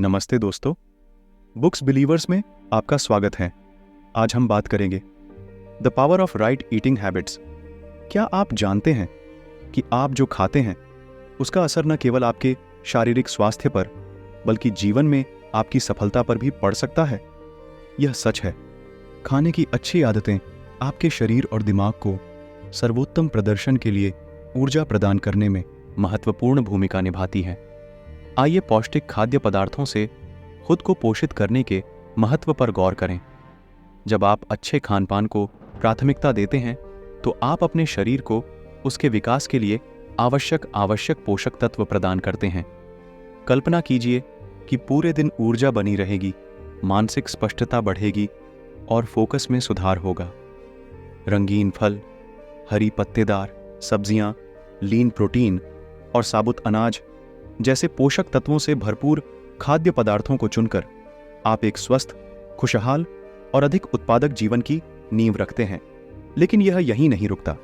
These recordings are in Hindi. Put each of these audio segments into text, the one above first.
नमस्ते दोस्तों, बुक्स बिलीवर्स में आपका स्वागत है। आज हम बात करेंगे the power of right eating habits. क्या आप जानते हैं कि आप जो खाते हैं उसका असर न केवल आपके शारीरिक स्वास्थ्य पर बल्कि जीवन में आपकी सफलता पर भी पड़ सकता है। यह सच है, खाने की अच्छी आदतें आपके शरीर और दिमाग को सर्वोत्तम प्रदर्शन के लिए ऊर्जा प्रदान करने में महत्वपूर्ण भूमिका निभाती हैं। आइए पौष्टिक खाद्य पदार्थों से खुद को पोषित करने के महत्व पर गौर करें। जब आप अच्छे खानपान को प्राथमिकता देते हैं तो आप अपने शरीर को उसके विकास के लिए आवश्यक पोषक तत्व प्रदान करते हैं। कल्पना कीजिए कि पूरे दिन ऊर्जा बनी रहेगी, मानसिक स्पष्टता बढ़ेगी और फोकस में सुधार होगा। रंगीन फल, हरी पत्तेदार सब्जियां, लीन प्रोटीन और साबुत अनाज जैसे पोषक तत्वों से भरपूर खाद्य पदार्थों को चुनकर आप एक स्वस्थ, खुशहाल और अधिक उत्पादक जीवन की नींव रखते हैं। लेकिन यह यहीं नहीं रुकता।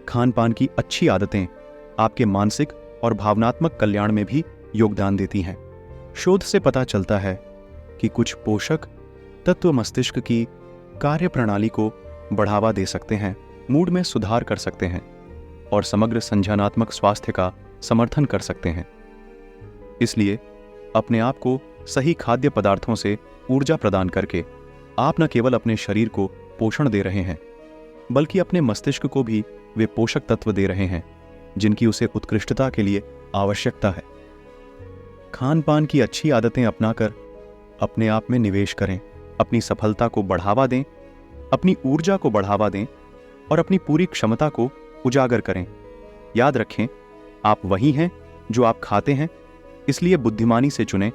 खान पान की अच्छी आदतें आपके मानसिक और भावनात्मक कल्याण में भी योगदान देती हैं। शोध से पता चलता है कि कुछ पोषक तत्व मस्तिष्क की कार्यप्रणाली को बढ़ावा दे सकते हैं, मूड में सुधार कर सकते हैं और समग्र संज्ञानात्मक स्वास्थ्य का समर्थन कर सकते हैं। इसलिए अपने आप को सही खाद्य पदार्थों से ऊर्जा प्रदान करके आप न केवल अपने शरीर को पोषण दे रहे हैं बल्कि अपने मस्तिष्क को भी वे पोषक तत्व दे रहे हैं जिनकी उसे उत्कृष्टता के लिए आवश्यकता है। खान पान की अच्छी आदतें अपनाकर अपने आप में निवेश करें, अपनी सफलता को बढ़ावा दें, अपनी ऊर्जा को बढ़ावा दें और अपनी पूरी क्षमता को उजागर करें। याद रखें, आप वही हैं जो आप खाते हैं, इसलिए बुद्धिमानी से चुनें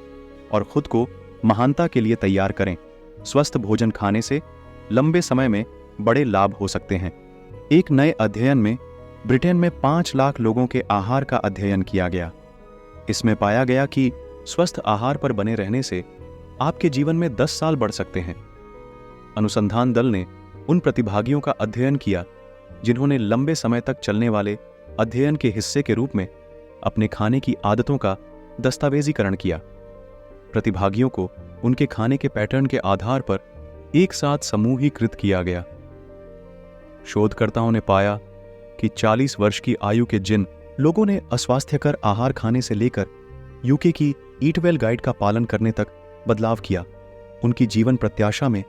और खुद को महानता के लिए तैयार करें। स्वस्थ भोजन खाने से लंबे समय में बड़े लाभ हो सकते हैं। एक नए अध्ययन में ब्रिटेन में 5 लाख लोगों के आहार का अध्ययन किया गया। इसमें पाया गया कि स्वस्थ आहार पर बने रहने से आपके जीवन में 10 साल बढ़ सकते हैं। अनुसंधान दल ने उन प्रतिभागियों का अध्ययन किया जिन्होंने लंबे समय तक चलने वाले अध्ययन के हिस्से के रूप में अपने खाने की आदतों का दस्तावेजीकरण किया। प्रतिभागियों को उनके खाने के पैटर्न के आधार पर एक साथ समूहीकृत किया गया। शोधकर्ताओं ने पाया कि 40 वर्ष की आयु के जिन लोगों ने अस्वास्थ्यकर आहार खाने से लेकर यूके की ईट वेल गाइड का पालन करने तक बदलाव किया, उनकी जीवन प्रत्याशा में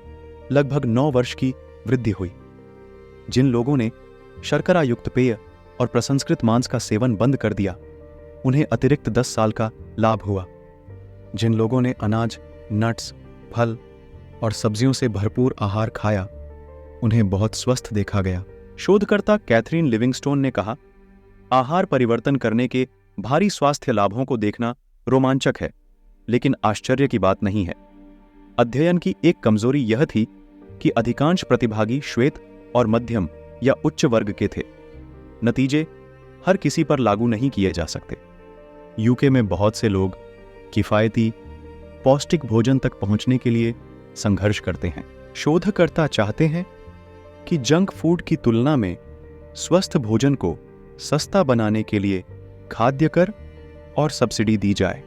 लगभग 9 वर्ष की वृद्धि हुई। जिन लोगों ने शर्करा युक्त पेय और प्रसंस्कृत मांस का सेवन बंद कर दिया, उन्हें अतिरिक्त 10 साल का लाभ हुआ। जिन लोगों ने अनाज, नट्स, फल और सब्जियों से भरपूर आहार खाया, उन्हें बहुत स्वस्थ देखा गया। शोधकर्ता कैथरीन लिविंगस्टोन ने कहा, आहार परिवर्तन करने के भारी स्वास्थ्य लाभों को देखना रोमांचक है, लेकिन आश्चर्य की बात नहीं है। अध्ययन की एक कमजोरी यह थी कि अधिकांश प्रतिभागी श्वेत और मध्यम या उच्च वर्ग के थे। नतीजे हर किसी पर लागू नहीं किए जा सकते। यूके में बहुत से लोग किफायती पौष्टिक भोजन तक पहुंचने के लिए संघर्ष करते हैं। शोधकर्ता चाहते हैं कि जंक फूड की तुलना में स्वस्थ भोजन को सस्ता बनाने के लिए खाद्य कर और सब्सिडी दी जाए।